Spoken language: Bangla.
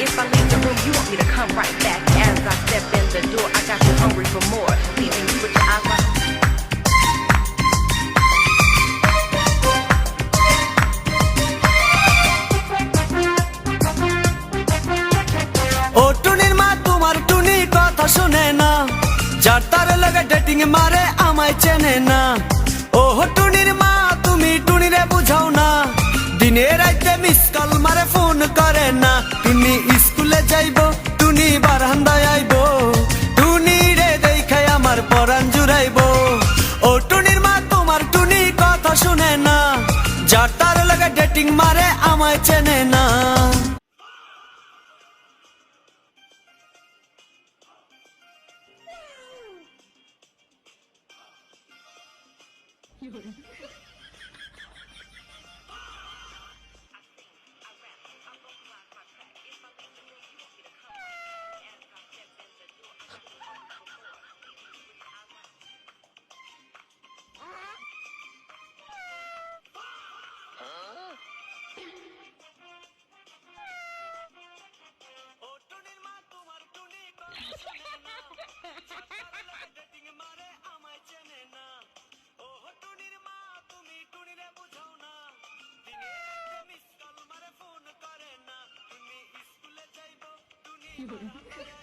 If I leave the room, you want me to come right back. As I step in the door, I got you hungry for more. Leaving you with your eyes wide. ও টুনির মা তোমার টুনি কথা শুনে না, যার তার লাগে ডেটিং মারে আমায় চেনে না। ও টুনির মা তুমি টুনিরে বুঝাও না, দিনে রাইতে মিস কল মারে ফোন করে না। টুনি স্কুলে যাইবো, টুনি বারান্দায় আইবো, টুনি রে দেখাই আমার পরাণ জুড়াইবো। ও টুনির মা তোমার টুনি কথা শুনে না, যার তার লাগে ডেটিং মারে আমায় চেনে না। You